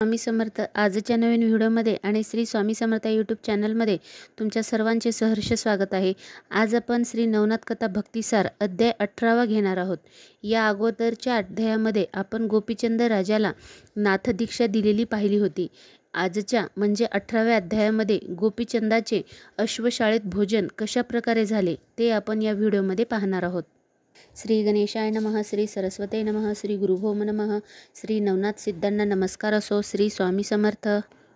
स्वामी समर्थ. आजच्या नवीन व्हिडिओमध्ये आणि श्री स्वामी समर्थ यूट्यूब चॅनलमध्ये तुमच्या सर्वांचे सहर्ष स्वागत आहे. आज आपण श्री नवनाथ कथा भक्तिसार अध्याय 18वा घेणार आहोत. या अगोदरच्या अध्यायामध्ये आपण गोपीचंद राजाला नाथदीक्षा दिलेली पाहिली होती. आजच्या म्हणजे 18व्या अध्यायामध्ये गोपीचंदाचे अश्वशाळेत भोजन कशा प्रकारे झाले ते आपण या व्हिडिओमध्ये पाहणार आहोत. श्री गणेशाय नमः. श्री सरस्वते नमः. श्री गुरुभोम नमः. श्री नवनाथ सिद्धांना नमस्कार असो. श्री स्वामी समर्थ.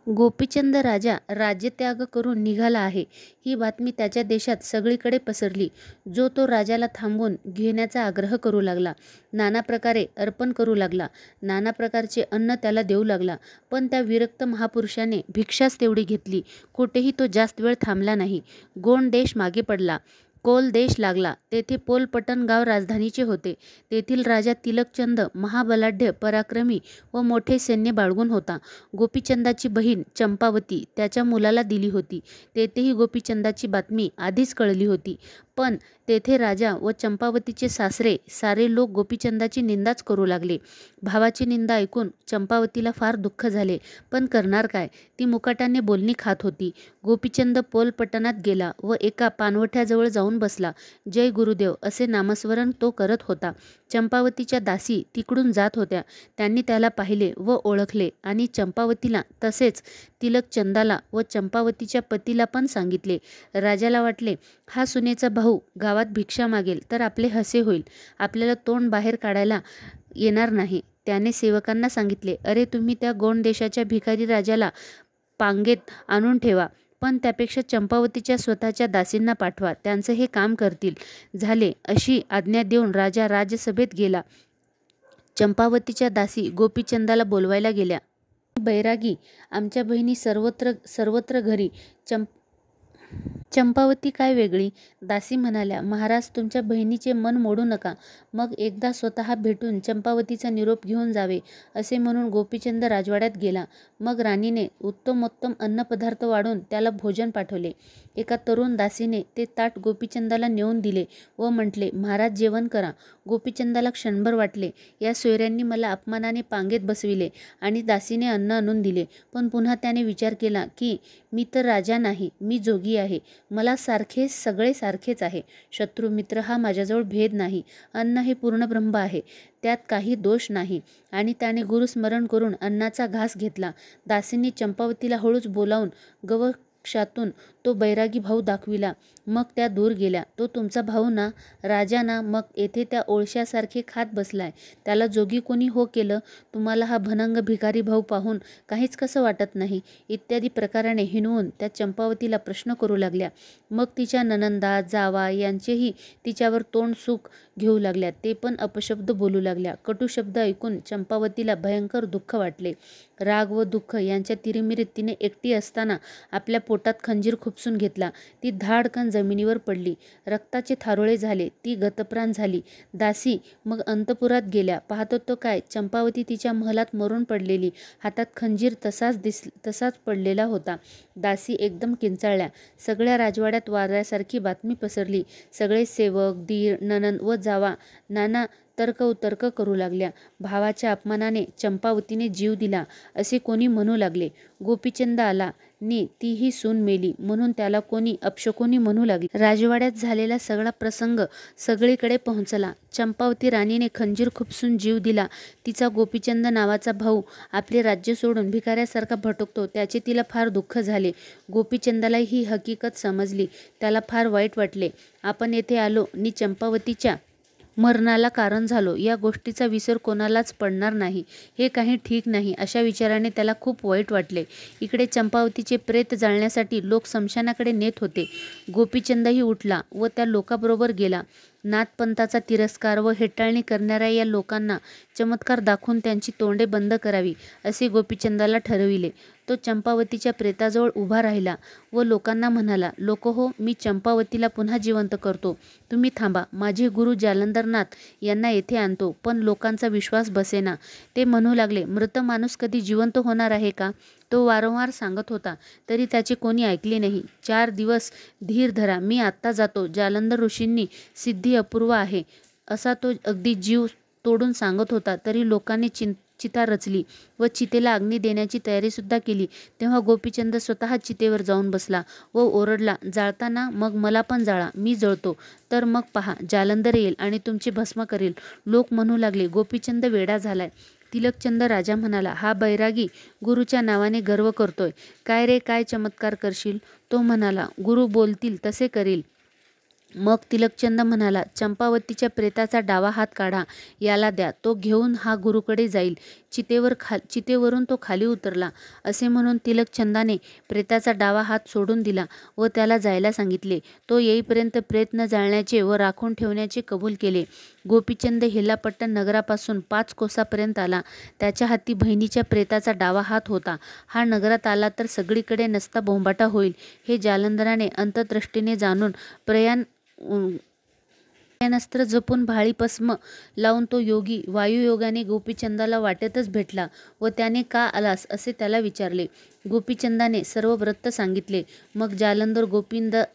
गोपीचंद राजा राज्यत्याग करून निघाला आहे ही बातमी त्याच्या देशात सगळीकडे पसरली. जो तो राजाला थांबवून घेण्याचा आग्रह करू लागला, नाना प्रकारे अर्पण करू लागला, नाना प्रकारचे अन्न त्याला देऊ लागला. पण त्या विरक्त महापुरुषाने भिक्षाच तेवढी घेतली. कुठेही तो जास्त वेळ थांबला नाही. गोंड देश मागे पडला. कोल देश लागला. तेथे पोलपटण गाव राजधानीचे होते. तेथील राजा तिलकचंद महाबलाढ्य, पराक्रमी व मोठे सैन्य बाळगून होता. गोपीचंदाची बहीण चंपावती त्याच्या मुलाला दिली होती. तेथेही गोपीचंदाची बातमी आधीच कळली होती. पण तेथे राजा व चंपावतीचे सासरे सारे लोक गोपीचंदाची निंदाच करू लागले. भावाची निंदा ऐकून चंपावतीला फार दुःख झाले. पण करणार काय? ती मुकाट्याने बोलणी खात होती. गोपीचंद पोलपटणात गेला व एका पानवठ्याजवळ जाऊन बसला. जय गुरुदेव असे नामस्मरण तो करत होता. चंपावतीच्या दासी तिकडून जात होत्या. त्यांनी त्याला पाहिले व ओळखले आणि चंपावतीला तसेच तिलकचंदाला व चंपावतीच्या पतीला पण सांगितले. राजाला वाटले, हा सुनेचा भाऊ गावात भिक्षा मागेल तर आपले हसे होईल, आपल्याला तोंड बाहेर काढायला येणार नाही. त्याने सेवकांना सांगितले, अरे तुम्ही त्या गोंड देशाच्या भिकारी राजाला पांगेत आणून ठेवा, पण त्यापेक्षा चंपावतीच्या स्वतःच्या दासींना पाठवा, त्यांचं हे काम करतील. झाले अशी आज्ञा देऊन राजा राजसभेत गेला. चंपावतीच्या दासी गोपीचंदाला बोलवायला गेल्या. बैरागी, आमच्या बहिणी सर्वत्र घरी. चंपावती काय वेगळी? दासी म्हणाल्या, महाराज तुमच्या बहिणीचे मन मोडू नका. मग एकदा स्वतः भेटून चंपावतीचा निरोप घेऊन जावे. असे म्हणून गोपीचंद राजवाड्यात गेला. मग राणीने उत्तमोत्तम अन्नपदार्थ वाढून त्याला भोजन पाठवले. एका तरुण दासीने ते ताट गोपीचंदाला नेऊन दिले व म्हटले, महाराज जेवण करा. गोपीचंदाला क्षणभर वाटले, या सोयऱ्यांनी मला अपमानाने पांगेत बसविले आणि दासीने अन्न आणून दिले. पण पुन्हा त्याने विचार केला की मी तर राजा नाही, मी जोगी आहे. मला सगळे सारखेच आहे. शत्रू मित्र हा माझ्याजवळ भेद नाही. अन्न हे पूर्ण ब्रह्म आहे, त्यात काही दोष नाही. आणि त्याने गुरुस्मरण करून अन्नाचा घास घेतला. दासींनी चंपावतीला हळूच बोलावून गवक्षातून तो बैरागी भाऊ दाखविला. मग त्या दूर गेल्या. तो तुमचा भाऊ ना? राजा ना? मग येथे त्या ओळशासारखे खात बसलाय. त्याला जोगी कोणी हो केलं? तुम्हाला हा भनंग भिकारी भाऊ पाहून काहीच कसं वाटत नाही? इत्यादी प्रकाराने हिणवून त्या चंपावतीला प्रश्न करू लागल्या. मग तिच्या ननंदा जावा यांचेही तिच्यावर तोंड सुख घेऊ लागल्या. ते पण अपशब्द बोलू लागल्या. कटू शब्द ऐकून चंपावतीला भयंकर दुःख वाटले. राग व दुःख यांच्या तिरिमिरीत तिने एकटी असताना आपल्या पोटात खंजीर खुपसून घेतला. ती धाडकन जमिनीवर पडली. रक्ताचे थारोळे झाले. ती गतप्राण झाली. दासी मग अंतपुरात गेल्या. पाहतो तो काय, चंपावती तिच्या महलात मरून पडलेली. हातात खंजीर तसाच पडलेला होता. दासी एकदम किंचाळल्या. सगळ्या राजवाड्यात वाऱ्यासारखी बातमी पसरली. सगळे सेवक, दीर, नणंद व जावा नाना तर्क करू लागल्या. भावाच्या अपमानाने चंपावतीने जीव दिला असे कोणी म्हणू लागले. गोपीचंद आला नि तीही सून मेली म्हणून त्याला कोणी अपशकुनी म्हणू लागले. राजवाड्यात झालेला सगळा प्रसंग सगळीकडे पोहोचला. चंपावती राणीने खंजीर खुपसून जीव दिला. तिचा गोपीचंद नावाचा भाऊ आपले राज्य सोडून भिकाऱ्यासारखा भटकतो त्याचे तिला फार दुःख झाले. गोपीचंदाला ही हकीकत समजली. त्याला फार वाईट वाटले. आपण येथे आलो नि चंपावतीच्या मरणाला कारण झालो, या गोष्टीचा विसर कोणालाच पडणार नाही. हे काही ठीक नाही. अशा विचाराने त्याला खूप वाईट वाटले. इकडे चंपावतीचे प्रेत जाळण्यासाठी लोक स्मशानाकडे नेत होते. गोपीचंदही उठला व त्या लोकाबरोबर गेला. नाथपंथाचा तिरस्कार व हेटाळणी करणाऱ्या या लोकांना चमत्कार दाखवून त्यांची तोंडे बंद करावी असे गोपीचंदाला ठरविले. तो चंपावतीच्या प्रेताजवळ उभा राहिला व लोकांना म्हणाला, लोकहो, मी चंपावतीला पुन्हा जिवंत करतो. तुम्ही थांबा. माझे गुरु जालंधरनाथ यांना येथे आणतो. पण लोकांचा विश्वास बसेना. ते म्हणू लागले, मृत माणूस कधी जिवंत होणार आहे का? तो वारंवार सांगत होता तरी त्याचे कोणी ऐकले नाही. 4 दिवस धीर धरा, मी आत्ता जातो. जालंधर ऋषींनी सिद्धी अपूर्व आहे असा तो अगदी जीव तोडून सांगत होता. तरी लोकांनी चिता रचली व चितेला अग्नी देण्याची तयारीसुद्धा केली, तेव्हा गोपीचंद स्वतः चितेवर जाऊन बसला व ओरडला, जाळताना मग मला पण जाळा, मी जळतो तर मग पहा, जालंधर येईल आणि तुमचे भस्म करेल. लोक म्हणू लागले, गोपीचंद वेडा झालाय. तिलकचंद राजा म्हणाला, हा बैरागी गुरुच्या नावाने गर्व करतोय. काय रे, काय चमत्कार करशील? तो म्हणाला, गुरु बोलतील तसे करील. मग तिलकचंद म्हणाला, चंपावतीच्या प्रेताचा डावा हात काढा, याला द्या, तो घेऊन हा गुरुकडे जाईल. चितेवरून तो खाली उतरला. असे म्हणून तिलकचंदाने प्रेताचा डावा हात सोडून दिला व त्याला जायला सांगितले. तो येईपर्यंत प्रेत न जाळण्याचे व राखून ठेवण्याचे कबूल केले. गोपीचंद हेलापट्टण नगरापासून 5 कोसापर्यंत आला. त्याच्या हाती बहिणीच्या प्रेताचा डावा हात होता. हा नगरात आला तर सगळीकडे नसता बोंबाटा होईल, हे जालंधराने अंतर्दृष्टीने जाणून प्रयाणास्त्र जपून भाळी भस्म लावून तो योगी वायुयोगाने गोपीचंदाला वाटेतच भेटला व त्याने का आलास असे त्याला विचारले. गोपीचंदाने सर्व वृत्त सांगितले. मग जालंधर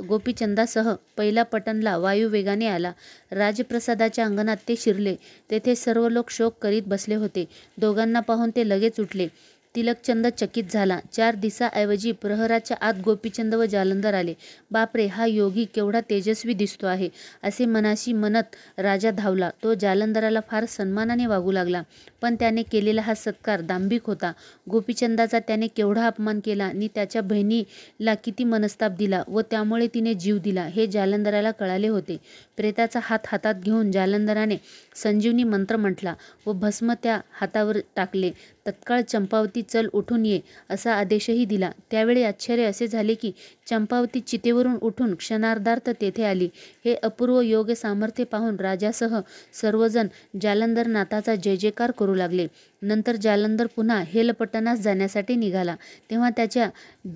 गोपीचंदासह पहिला पटणला वायुवेगाने आला. राजप्रसादाच्या अंगणात ते शिरले. तेथे सर्व लोक शोक करीत बसले होते. दोघांना पाहून ते लगेच उठले. तिलकचंद चकित झाला. 4 दिवसाऐवजी प्रहराच्या आत गोपीचंद व जालंधर आले. बापरे, हा योगी केवढा तेजस्वी दिसतो आहे, असे मनाशी म्हणत राजा धावला. तो जालंधराला फार सन्मानाने वागू लागला, पण त्याने केलेला हा सत्कार दांभिक होता. गोपीचंदाचा त्याने केवढा अपमान केला आणि त्याच्या बहिणीला किती मनस्ताप दिला व त्यामुळे तिने जीव दिला, हे जालंधराला कळाले होते. प्रेताचा हात हातात घेऊन जालंधराने संजीवनी मंत्र म्हटला व भस्म त्या हातावर टाकले. तत्काळ चंपावती, चल उठून ये, असा आदेशही दिला. त्यावेळी आश्चर्य असे झाले की चंपावती चितेवरून उठून क्षणार्धात तेथे आली. हे अपूर्व योग सामर्थ्य पाहून राजासह सर्वजण जालंधरनाथाचा जय जयकार करू लागले. नंतर जालंधर पुन्हा हेलपट्टणास जाण्यासाठी निघाला. तेव्हा त्याच्या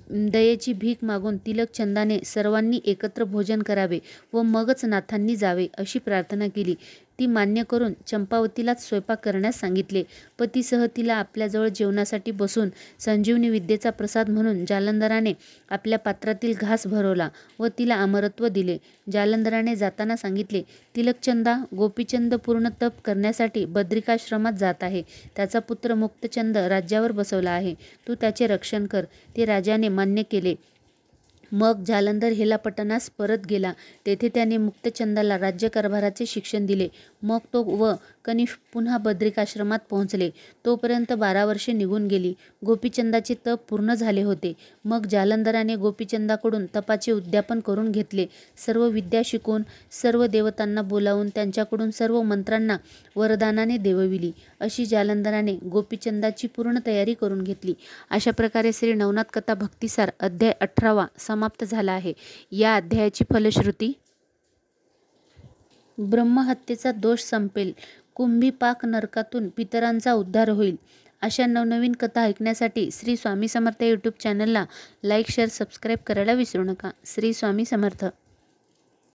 दयेची भीक मागून तिलकचंदाने सर्वांनी एकत्र भोजन करावे व मगच नाथांनी जावे, अशी प्रार्थना केली. ती मान्य करून चंपावतीलाच स्वयंपाक करण्यास सांगितले. पतीसह तिला आपल्याजवळ जेवणासाठी बसून संजीवनी विद्येचा प्रसाद म्हणून जालंधराने आपल्या पात्रातील घास भरवला व तिला अमरत्व दिले. जालंधराने जाताना सांगितले, तिलकचंदा, गोपीचंद पूर्ण तप करण्यासाठी बद्रिकाश्रमात जात आहे. त्याचा पुत्र मुक्तचंद राज्यावर बसवला आहे. तू त्याचे रक्षण कर. ते राजाने मान्य केले. मग जालंधर हेलापट्टणास परत गेला. तेथे त्याने मुक्तचंदाला राज्यकारभाराचे शिक्षण दिले. मग तो व कनिष्क पुन्हा बद्रिकाश्रमात पोहोचले. तोपर्यंत 12 वर्षे निघून गेली. गोपीचंदाचे तप पूर्ण झाले होते. मग जालंधराने गोपीचंदाकडून तपाचे उद्यापन करून घेतले. सर्व विद्या शिकवून, सर्व देवतांना बोलावून त्यांच्याकडून सर्व मंत्रांना वरदानाने देवविली. अशी जालंधराने गोपीचंदाची पूर्ण तयारी करून घेतली. अशा प्रकारे श्री नवनाथ कथा भक्तिसार अध्याय 18 समाप्त झाला आहे. या अध्यायाची फलश्रुती: ब्रह्महत्येचा दोष संपेल, कुंभीपाक नरकातून पितरांचा उद्धार होईल. अशा नवनवीन कथा ऐकण्यासाठी श्री स्वामी समर्थ यूट्यूब चॅनलला लाईक, शेअर, सबस्क्राईब करायला विसरू नका. श्री स्वामी समर्थ.